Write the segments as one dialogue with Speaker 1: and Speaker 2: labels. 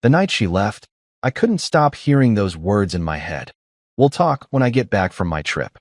Speaker 1: The night she left, I couldn't stop hearing those words in my head. "We'll talk when I get back from my trip."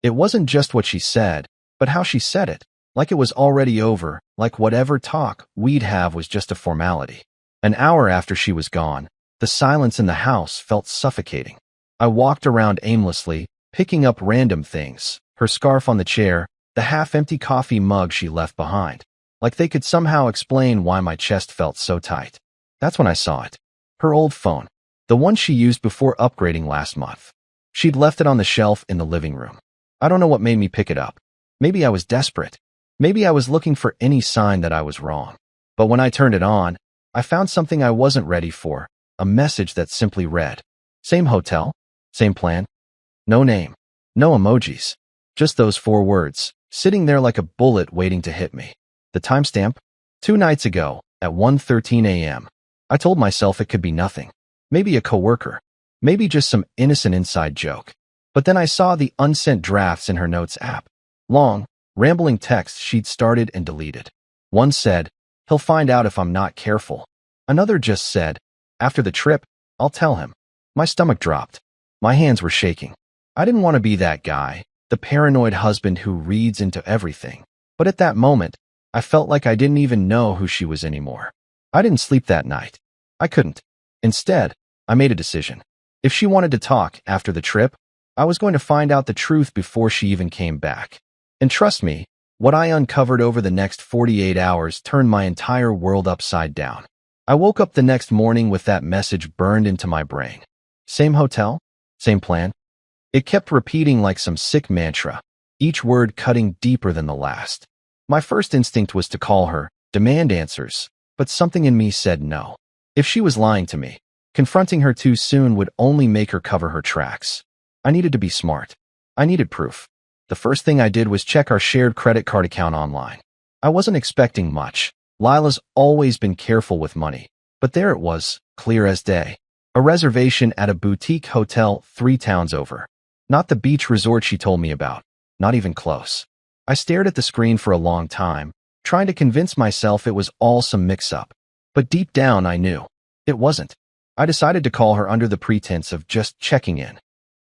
Speaker 1: It wasn't just what she said, but how she said it, like it was already over, like whatever talk we'd have was just a formality. An hour after she was gone, the silence in the house felt suffocating. I walked around aimlessly, picking up random things, her scarf on the chair, the half-empty coffee mug she left behind, like they could somehow explain why my chest felt so tight. That's when I saw it. Her old phone, the one she used before upgrading last month. She'd left it on the shelf in the living room. I don't know what made me pick it up. Maybe I was desperate. Maybe I was looking for any sign that I was wrong. But when I turned it on, I found something I wasn't ready for, a message that simply read, "Same hotel, same plan." No name, no emojis, just those 4 words, sitting there like a bullet waiting to hit me. The timestamp? 2 nights ago, at 1:13 a.m. I told myself it could be nothing. Maybe a coworker. Maybe just some innocent inside joke. But then I saw the unsent drafts in her notes app. Long, rambling texts she'd started and deleted. One said, "He'll find out if I'm not careful." Another just said, "After the trip, I'll tell him." My stomach dropped. My hands were shaking. I didn't want to be that guy, the paranoid husband who reads into everything. But at that moment, I felt like I didn't even know who she was anymore. I didn't sleep that night. I couldn't. Instead, I made a decision. If she wanted to talk after the trip, I was going to find out the truth before she even came back. And trust me, what I uncovered over the next 48 hours turned my entire world upside down. I woke up the next morning with that message burned into my brain. Same hotel, same plan. It kept repeating like some sick mantra, each word cutting deeper than the last. My first instinct was to call her, demand answers, but something in me said no. If she was lying to me, confronting her too soon would only make her cover her tracks. I needed to be smart. I needed proof. The first thing I did was check our shared credit card account online. I wasn't expecting much. Lila's always been careful with money, but there it was, clear as day. A reservation at a boutique hotel 3 towns over. Not the beach resort she told me about. Not even close. I stared at the screen for a long time, trying to convince myself it was all some mix-up. But deep down I knew. It wasn't. I decided to call her under the pretense of just checking in.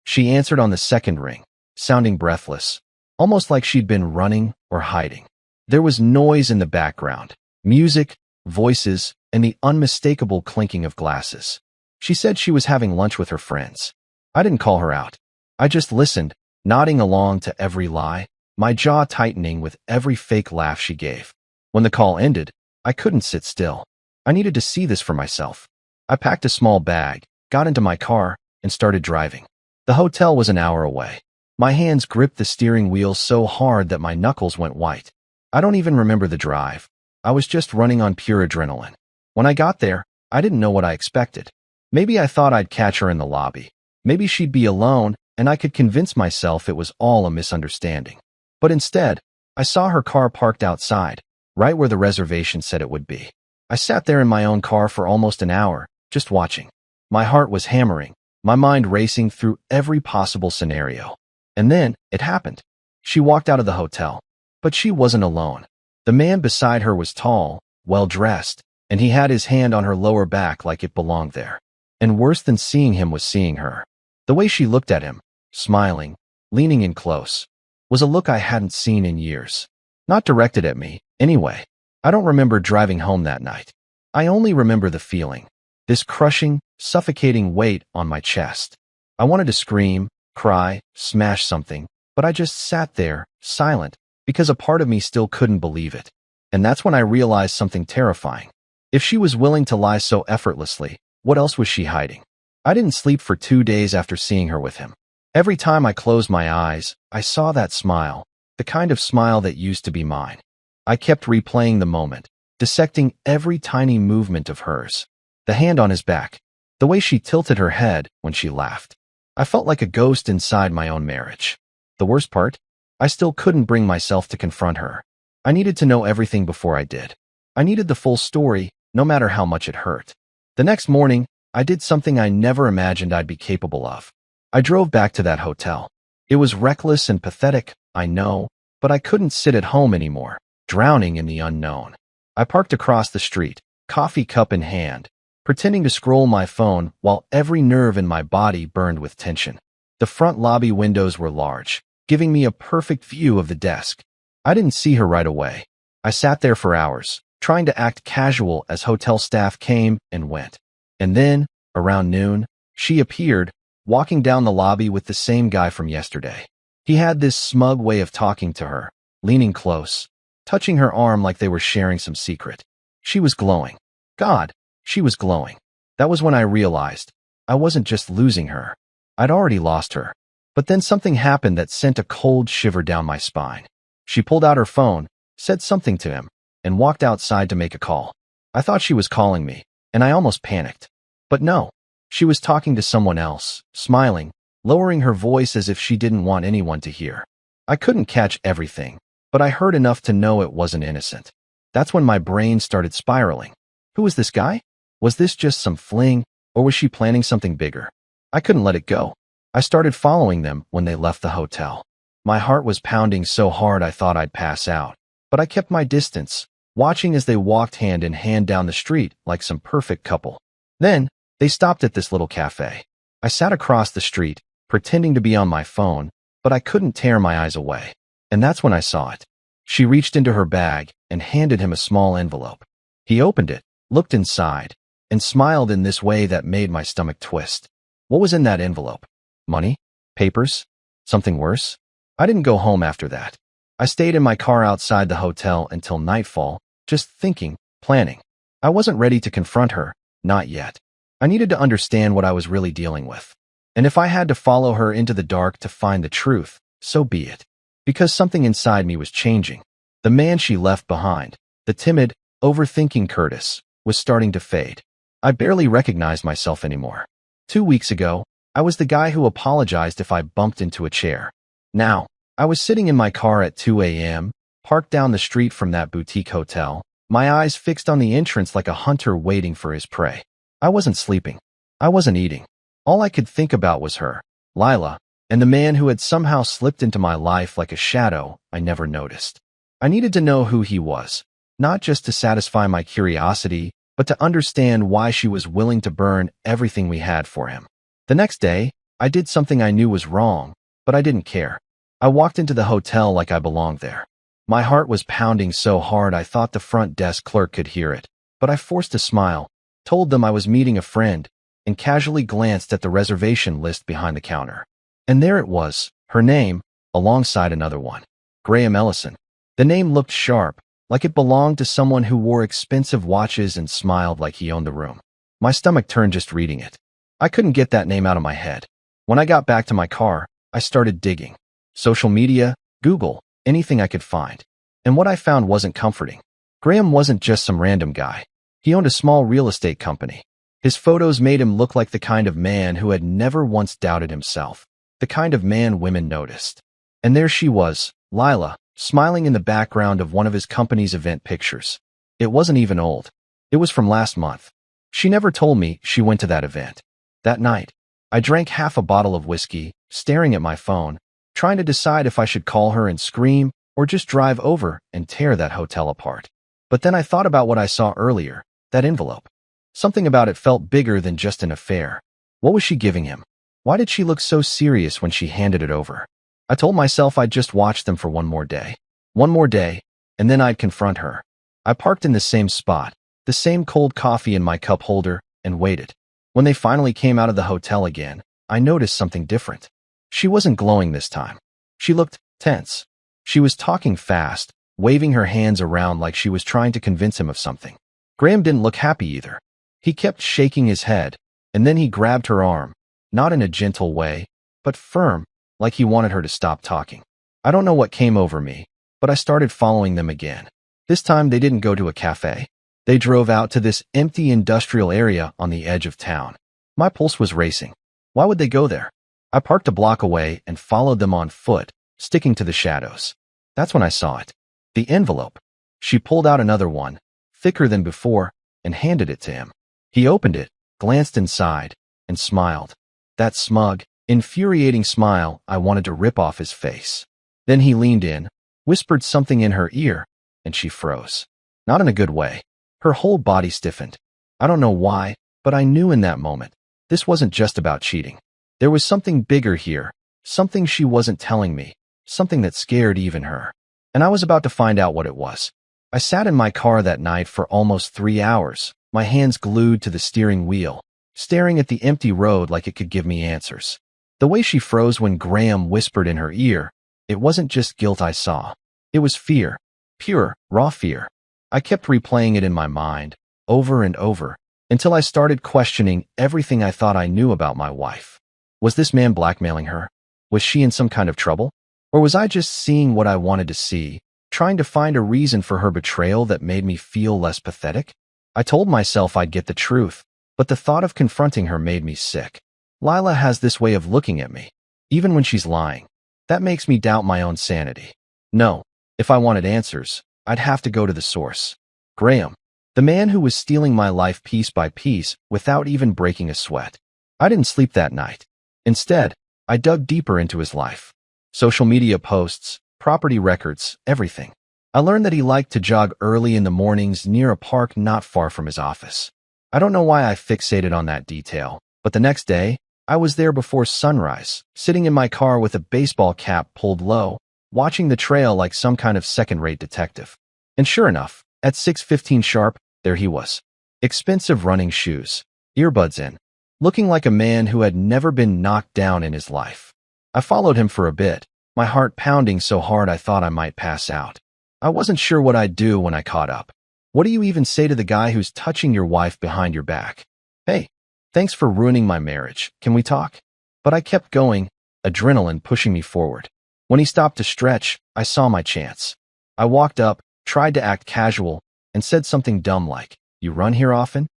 Speaker 1: She answered on the second ring, sounding breathless, almost like she'd been running or hiding. There was noise in the background, music, voices, and the unmistakable clinking of glasses. She said she was having lunch with her friends. I didn't call her out. I just listened, nodding along to every lie, my jaw tightening with every fake laugh she gave. When the call ended, I couldn't sit still. I needed to see this for myself. I packed a small bag, got into my car, and started driving. The hotel was an hour away. My hands gripped the steering wheel so hard that my knuckles went white. I don't even remember the drive. I was just running on pure adrenaline. When I got there, I didn't know what I expected. Maybe I thought I'd catch her in the lobby. Maybe she'd be alone, and I could convince myself it was all a misunderstanding. But instead, I saw her car parked outside, right where the reservation said it would be. I sat there in my own car for almost an hour, just watching. My heart was hammering, my mind racing through every possible scenario. And then, it happened. She walked out of the hotel. But she wasn't alone. The man beside her was tall, well-dressed, and he had his hand on her lower back like it belonged there. And worse than seeing him was seeing her. The way she looked at him, smiling, leaning in close, was a look I hadn't seen in years. Not directed at me, anyway. I don't remember driving home that night. I only remember the feeling. This crushing, suffocating weight on my chest. I wanted to scream, cry, smash something, but I just sat there, silent, because a part of me still couldn't believe it. And that's when I realized something terrifying. If she was willing to lie so effortlessly, what else was she hiding? I didn't sleep for 2 days after seeing her with him. Every time I closed my eyes, I saw that smile, the kind of smile that used to be mine. I kept replaying the moment, dissecting every tiny movement of hers. The hand on his back, the way she tilted her head when she laughed. I felt like a ghost inside my own marriage. The worst part? I still couldn't bring myself to confront her. I needed to know everything before I did. I needed the full story, no matter how much it hurt. The next morning, I did something I never imagined I'd be capable of. I drove back to that hotel. It was reckless and pathetic, I know, but I couldn't sit at home anymore, drowning in the unknown. I parked across the street, coffee cup in hand, pretending to scroll my phone while every nerve in my body burned with tension. The front lobby windows were large, giving me a perfect view of the desk. I didn't see her right away. I sat there for hours, trying to act casual as hotel staff came and went. And then, around noon, she appeared, walking down the lobby with the same guy from yesterday. He had this smug way of talking to her, leaning close, touching her arm like they were sharing some secret. She was glowing. God, she was glowing. That was when I realized I wasn't just losing her. I'd already lost her. But then something happened that sent a cold shiver down my spine. She pulled out her phone, said something to him, and walked outside to make a call. I thought she was calling me, and I almost panicked. But no, she was talking to someone else, smiling, lowering her voice as if she didn't want anyone to hear. I couldn't catch everything, but I heard enough to know it wasn't innocent. That's when my brain started spiraling. Who was this guy? Was this just some fling, or was she planning something bigger? I couldn't let it go. I started following them when they left the hotel. My heart was pounding so hard I thought I'd pass out, but I kept my distance, watching as they walked hand in hand down the street like some perfect couple. Then, they stopped at this little cafe. I sat across the street, pretending to be on my phone, but I couldn't tear my eyes away. And that's when I saw it. She reached into her bag and handed him a small envelope. He opened it, looked inside, and smiled in this way that made my stomach twist. What was in that envelope? Money? Papers? Something worse? I didn't go home after that. I stayed in my car outside the hotel until nightfall, just thinking, planning. I wasn't ready to confront her, not yet. I needed to understand what I was really dealing with. And if I had to follow her into the dark to find the truth, so be it. Because something inside me was changing. The man she left behind, the timid, overthinking Curtis, was starting to fade. I barely recognized myself anymore. 2 weeks ago, I was the guy who apologized if I bumped into a chair. Now, I was sitting in my car at 2 a.m., parked down the street from that boutique hotel, my eyes fixed on the entrance like a hunter waiting for his prey. I wasn't sleeping. I wasn't eating. All I could think about was her, Lila, and the man who had somehow slipped into my life like a shadow I never noticed. I needed to know who he was, not just to satisfy my curiosity, but to understand why she was willing to burn everything we had for him. The next day, I did something I knew was wrong, but I didn't care. I walked into the hotel like I belonged there. My heart was pounding so hard I thought the front desk clerk could hear it, but I forced a smile, told them I was meeting a friend, and casually glanced at the reservation list behind the counter. And there it was, her name, alongside another one. Graham Ellison. The name looked sharp, like it belonged to someone who wore expensive watches and smiled like he owned the room. My stomach turned just reading it. I couldn't get that name out of my head. When I got back to my car, I started digging. Social media, Google, anything I could find. And what I found wasn't comforting. Graham wasn't just some random guy. He owned a small real estate company. His photos made him look like the kind of man who had never once doubted himself, the kind of man women noticed. And there she was, Lila, smiling in the background of one of his company's event pictures. It wasn't even old. It was from last month. She never told me she went to that event. That night, I drank half a bottle of whiskey, staring at my phone, trying to decide if I should call her and scream or just drive over and tear that hotel apart. But then I thought about what I saw earlier, that envelope. Something about it felt bigger than just an affair. What was she giving him? Why did she look so serious when she handed it over? I told myself I'd just watch them for one more day. One more day, and then I'd confront her. I parked in the same spot, the same cold coffee in my cup holder, and waited. When they finally came out of the hotel again, I noticed something different. She wasn't glowing this time. She looked tense. She was talking fast, waving her hands around like she was trying to convince him of something. Graham didn't look happy either. He kept shaking his head, and then he grabbed her arm, not in a gentle way, but firm, like he wanted her to stop talking. I don't know what came over me, but I started following them again. This time they didn't go to a cafe. They drove out to this empty industrial area on the edge of town. My pulse was racing. Why would they go there? I parked a block away and followed them on foot, sticking to the shadows. That's when I saw it. The envelope. She pulled out another one, thicker than before, and handed it to him. He opened it, glanced inside, and smiled. That smug, infuriating smile I wanted to rip off his face. Then he leaned in, whispered something in her ear, and she froze. Not in a good way. Her whole body stiffened. I don't know why, But I knew in that moment, this wasn't just about cheating. There was something bigger here, something she wasn't telling me, something that scared even her. And I was about to find out what it was. I sat in my car that night for almost 3 hours, my hands glued to the steering wheel, staring at the empty road like it could give me answers. The way she froze when Graham whispered in her ear, it wasn't just guilt I saw. It was fear. Pure, raw fear. I kept replaying it in my mind, over and over, until I started questioning everything I thought I knew about my wife. Was this man blackmailing her? Was she in some kind of trouble? Or was I just seeing what I wanted to see, trying to find a reason for her betrayal that made me feel less pathetic? I told myself I'd get the truth, but the thought of confronting her made me sick. Lila has this way of looking at me, even when she's lying. That makes me doubt my own sanity. No, if I wanted answers, I'd have to go to the source. Graham, the man who was stealing my life piece by piece without even breaking a sweat. I didn't sleep that night. Instead, I dug deeper into his life. Social media posts, property records, everything. I learned that he liked to jog early in the mornings near a park not far from his office. I don't know why I fixated on that detail, but the next day, I was there before sunrise, sitting in my car with a baseball cap pulled low, watching the trail like some kind of second-rate detective. And sure enough, at 6:15 sharp, there he was. Expensive running shoes, earbuds in, looking like a man who had never been knocked down in his life. I followed him for a bit, my heart pounding so hard I thought I might pass out. I wasn't sure what I'd do when I caught up. What do you even say to the guy who's touching your wife behind your back? Hey, thanks for ruining my marriage. Can we talk? But I kept going, adrenaline pushing me forward. When he stopped to stretch, I saw my chance. I walked up, tried to act casual, and said something dumb like, "You run here often?"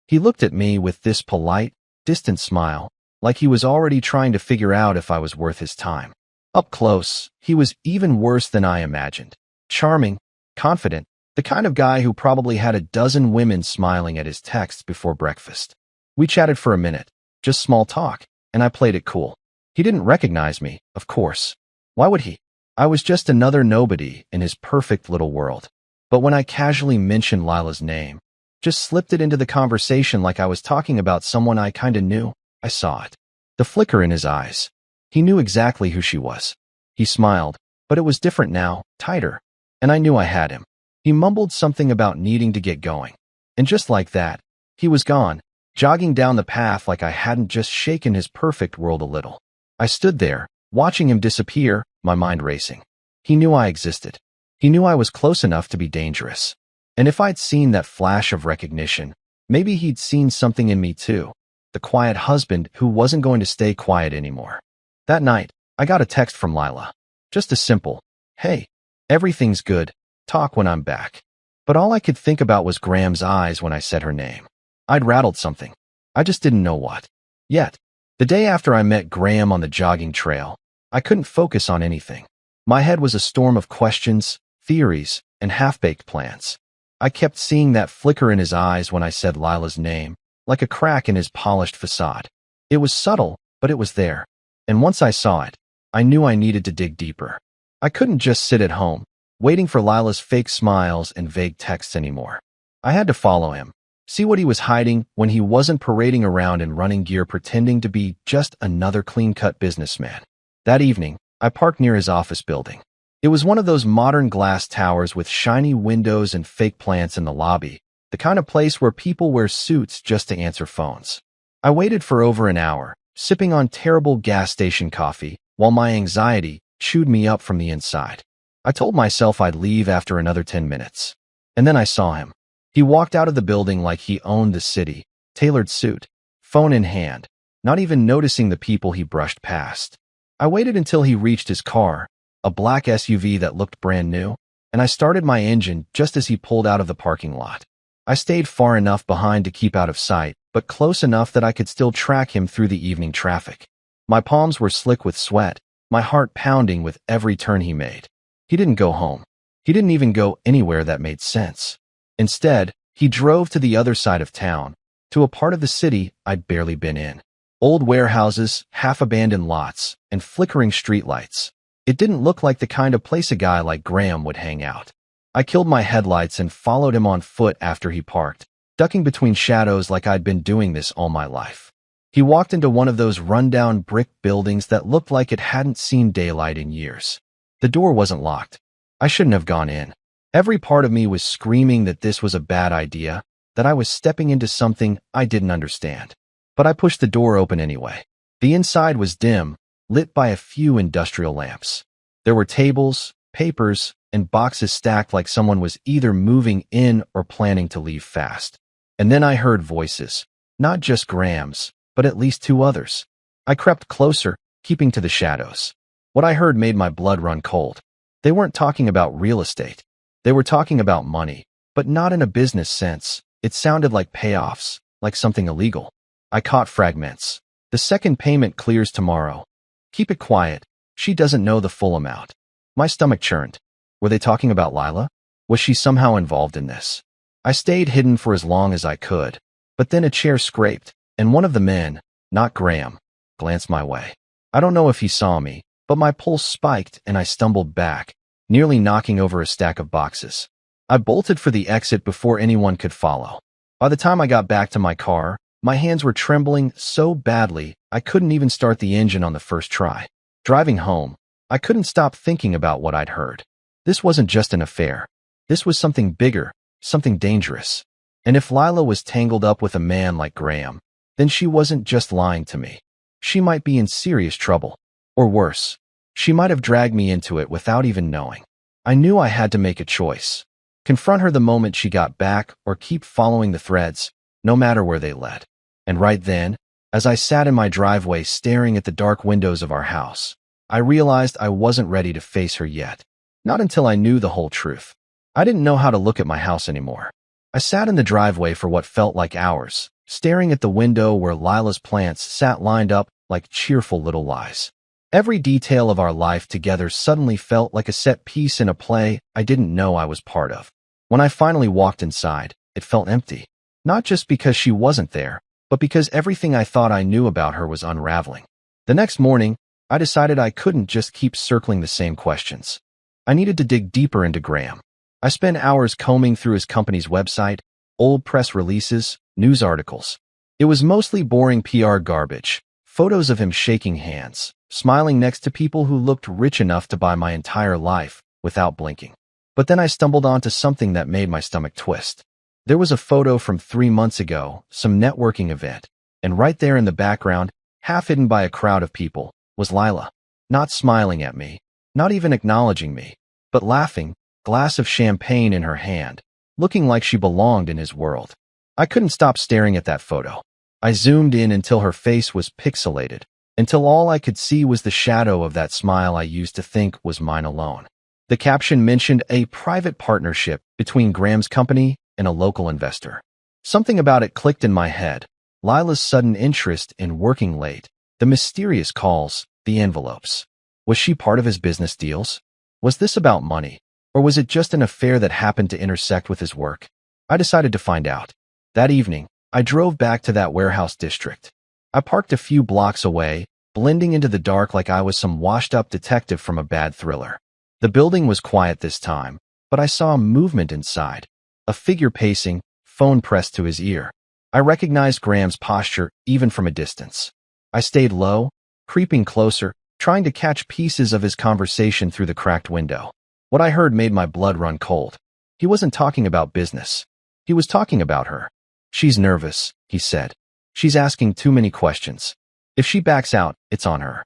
Speaker 1: He looked at me with this polite, distant smile, like he was already trying to figure out if I was worth his time. Up close, he was even worse than I imagined. Charming, confident, the kind of guy who probably had a dozen women smiling at his texts before breakfast. We chatted for a minute, just small talk, and I played it cool. He didn't recognize me, of course. Why would he? I was just another nobody in his perfect little world. But when I casually mentioned Lila's name, just slipped it into the conversation like I was talking about someone I kinda knew, I saw it. The flicker in his eyes. He knew exactly who she was. He smiled, but it was different now, tighter. And I knew I had him. He mumbled something about needing to get going. And just like that, he was gone, jogging down the path like I hadn't just shaken his perfect world a little. I stood there, watching him disappear, my mind racing. He knew I existed. He knew I was close enough to be dangerous. And if I'd seen that flash of recognition, maybe he'd seen something in me too. The quiet husband who wasn't going to stay quiet anymore. That night, I got a text from Lila. Just a simple, "Hey, everything's good. Talk when I'm back." But all I could think about was Graham's eyes when I said her name. I'd rattled something. I just didn't know what. Yet, the day after I met Graham on the jogging trail, I couldn't focus on anything. My head was a storm of questions, theories, and half-baked plans. I kept seeing that flicker in his eyes when I said Lila's name, like a crack in his polished facade. It was subtle, but it was there. And once I saw it, I knew I needed to dig deeper. I couldn't just sit at home, waiting for Lila's fake smiles and vague texts anymore. I had to follow him, see what he was hiding when he wasn't parading around in running gear pretending to be just another clean-cut businessman. That evening, I parked near his office building. It was one of those modern glass towers with shiny windows and fake plants in the lobby, the kind of place where people wear suits just to answer phones. I waited for over an hour, sipping on terrible gas station coffee, while my anxiety chewed me up from the inside. I told myself I'd leave after another 10 minutes. And then I saw him. He walked out of the building like he owned the city, tailored suit, phone in hand, not even noticing the people he brushed past. I waited until he reached his car, a black SUV that looked brand new, and I started my engine just as he pulled out of the parking lot. I stayed far enough behind to keep out of sight, but close enough that I could still track him through the evening traffic. My palms were slick with sweat, my heart pounding with every turn he made. He didn't go home. He didn't even go anywhere that made sense. Instead, he drove to the other side of town, to a part of the city I'd barely been in. Old warehouses, half-abandoned lots, and flickering streetlights. It didn't look like the kind of place a guy like Graham would hang out. I killed my headlights and followed him on foot after he parked, ducking between shadows like I'd been doing this all my life. He walked into one of those rundown brick buildings that looked like it hadn't seen daylight in years. The door wasn't locked. I shouldn't have gone in. Every part of me was screaming that this was a bad idea, that I was stepping into something I didn't understand. But I pushed the door open anyway. The inside was dim, lit by a few industrial lamps. There were tables, papers, and boxes stacked like someone was either moving in or planning to leave fast. And then I heard voices, not just Graham's, but at least two others. I crept closer, keeping to the shadows. What I heard made my blood run cold. They weren't talking about real estate. They were talking about money, but not in a business sense. It sounded like payoffs, like something illegal. I caught fragments. The second payment clears tomorrow. Keep it quiet. She doesn't know the full amount. My stomach churned. Were they talking about Lila? Was she somehow involved in this? I stayed hidden for as long as I could, but then a chair scraped, and one of the men, not Graham, glanced my way. I don't know if he saw me, but my pulse spiked and I stumbled back, nearly knocking over a stack of boxes. I bolted for the exit before anyone could follow. By the time I got back to my car, my hands were trembling so badly I couldn't even start the engine on the first try. Driving home, I couldn't stop thinking about what I'd heard. This wasn't just an affair. This was something bigger, something dangerous. And if Lila was tangled up with a man like Graham, then she wasn't just lying to me. She might be in serious trouble. Or worse, she might have dragged me into it without even knowing. I knew I had to make a choice. Confront her the moment she got back or keep following the threads, no matter where they led. And right then, as I sat in my driveway staring at the dark windows of our house, I realized I wasn't ready to face her yet. Not until I knew the whole truth. I didn't know how to look at my house anymore. I sat in the driveway for what felt like hours, staring at the window where Lila's plants sat lined up like cheerful little lies. Every detail of our life together suddenly felt like a set piece in a play I didn't know I was part of. When I finally walked inside, it felt empty. Not just because she wasn't there, but because everything I thought I knew about her was unraveling. The next morning, I decided I couldn't just keep circling the same questions. I needed to dig deeper into Graham. I spent hours combing through his company's website, old press releases, news articles. It was mostly boring PR garbage, photos of him shaking hands, smiling next to people who looked rich enough to buy my entire life without blinking. But then I stumbled onto something that made my stomach twist. There was a photo from 3 months ago, some networking event, and right there in the background, half hidden by a crowd of people, was Lila. Not smiling at me, not even acknowledging me, but laughing, glass of champagne in her hand, looking like she belonged in his world. I couldn't stop staring at that photo. I zoomed in until her face was pixelated, until all I could see was the shadow of that smile I used to think was mine alone. The caption mentioned a private partnership between Graham's company and a local investor. Something about it clicked in my head. Lila's sudden interest in working late, the mysterious calls, the envelopes. Was she part of his business deals? Was this about money? Or was it just an affair that happened to intersect with his work? I decided to find out. That evening, I drove back to that warehouse district. I parked a few blocks away, blending into the dark like I was some washed-up detective from a bad thriller. The building was quiet this time, but I saw movement inside. A figure pacing, phone pressed to his ear. I recognized Graham's posture even from a distance. I stayed low, creeping closer, trying to catch pieces of his conversation through the cracked window. What I heard made my blood run cold. He wasn't talking about business. He was talking about her. She's nervous, he said. She's asking too many questions. If she backs out, it's on her.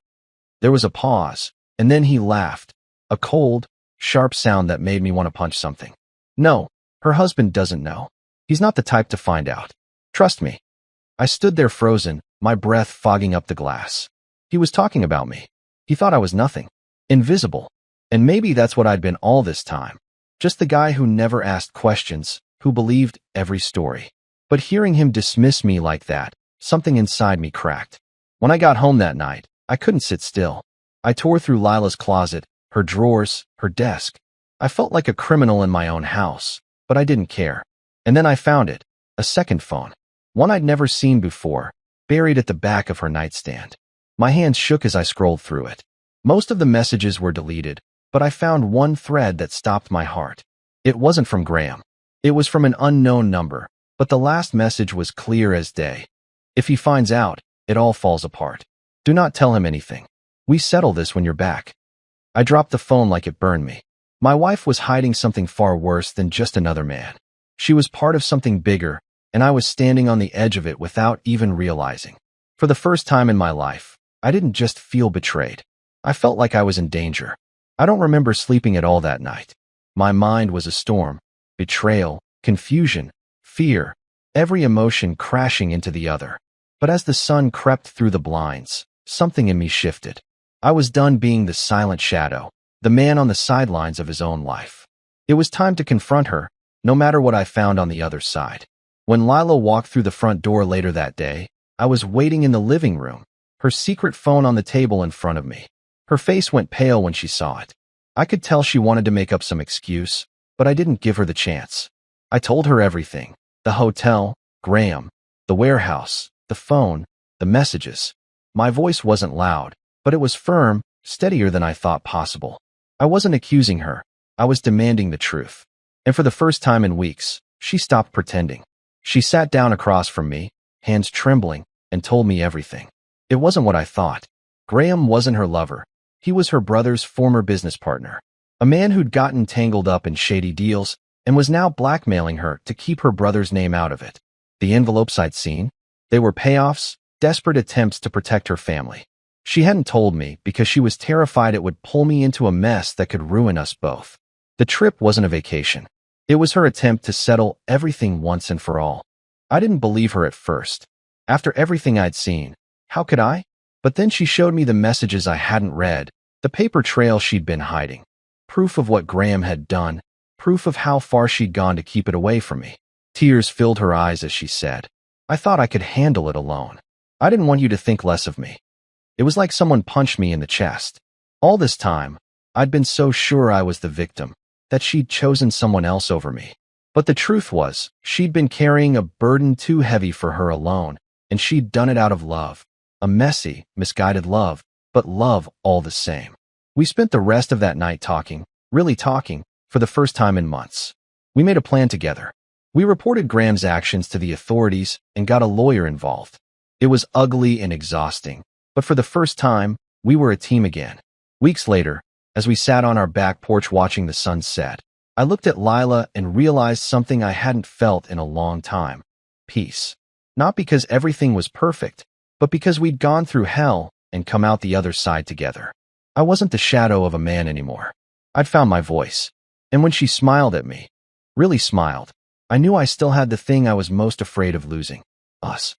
Speaker 1: There was a pause, and then he laughed. A cold, sharp sound that made me want to punch something. No, her husband doesn't know. He's not the type to find out. Trust me. I stood there frozen, my breath fogging up the glass. He was talking about me. He thought I was nothing. Invisible. And maybe that's what I'd been all this time. Just the guy who never asked questions, who believed every story. But hearing him dismiss me like that, something inside me cracked. When I got home that night, I couldn't sit still. I tore through Lila's closet, her drawers, her desk. I felt like a criminal in my own house, but I didn't care. And then I found it, a second phone. One I'd never seen before, buried at the back of her nightstand. My hands shook as I scrolled through it. Most of the messages were deleted, but I found one thread that stopped my heart. It wasn't from Graham. It was from an unknown number, But the last message was clear as day. If he finds out, it all falls apart. Do not tell him anything. We settle this when you're back. I dropped the phone like it burned me. My wife was hiding something far worse than just another man. She was part of something bigger, and I was standing on the edge of it without even realizing. For the first time in my life, I didn't just feel betrayed. I felt like I was in danger. I don't remember sleeping at all that night. My mind was a storm. Betrayal, confusion, fear, every emotion crashing into the other. But as the sun crept through the blinds, something in me shifted. I was done being the silent shadow, the man on the sidelines of his own life. It was time to confront her, no matter what I found on the other side. When Lila walked through the front door later that day, I was waiting in the living room, her secret phone on the table in front of me. Her face went pale when she saw it. I could tell she wanted to make up some excuse, but I didn't give her the chance. I told her everything: the hotel, Graham, the warehouse, the phone, the messages. My voice wasn't loud, but it was firm, steadier than I thought possible. I wasn't accusing her. I was demanding the truth. And for the first time in weeks, she stopped pretending. She sat down across from me, hands trembling, and told me everything. It wasn't what I thought. Graham wasn't her lover. He was her brother's former business partner, a man who'd gotten tangled up in shady deals and was now blackmailing her to keep her brother's name out of it. The envelopes I'd seen, they were payoffs, desperate attempts to protect her family. She hadn't told me because she was terrified it would pull me into a mess that could ruin us both. The trip wasn't a vacation. It was her attempt to settle everything once and for all. I didn't believe her at first. After everything I'd seen, how could I? But then she showed me the messages I hadn't read, the paper trail she'd been hiding. Proof of what Graham had done, proof of how far she'd gone to keep it away from me. Tears filled her eyes as she said, "I thought I could handle it alone. I didn't want you to think less of me." It was like someone punched me in the chest. All this time, I'd been so sure I was the victim, that she'd chosen someone else over me. But the truth was, she'd been carrying a burden too heavy for her alone, and she'd done it out of love. A messy, misguided love, but love all the same. We spent the rest of that night talking, really talking, for the first time in months. We made a plan together. We reported Graham's actions to the authorities and got a lawyer involved. It was ugly and exhausting, but for the first time, we were a team again. Weeks later, as we sat on our back porch watching the sun set, I looked at Lila and realized something I hadn't felt in a long time: peace. Not because everything was perfect, but because we'd gone through hell and come out the other side together. I wasn't the shadow of a man anymore. I'd found my voice. And when she smiled at me, really smiled, I knew I still had the thing I was most afraid of losing: us.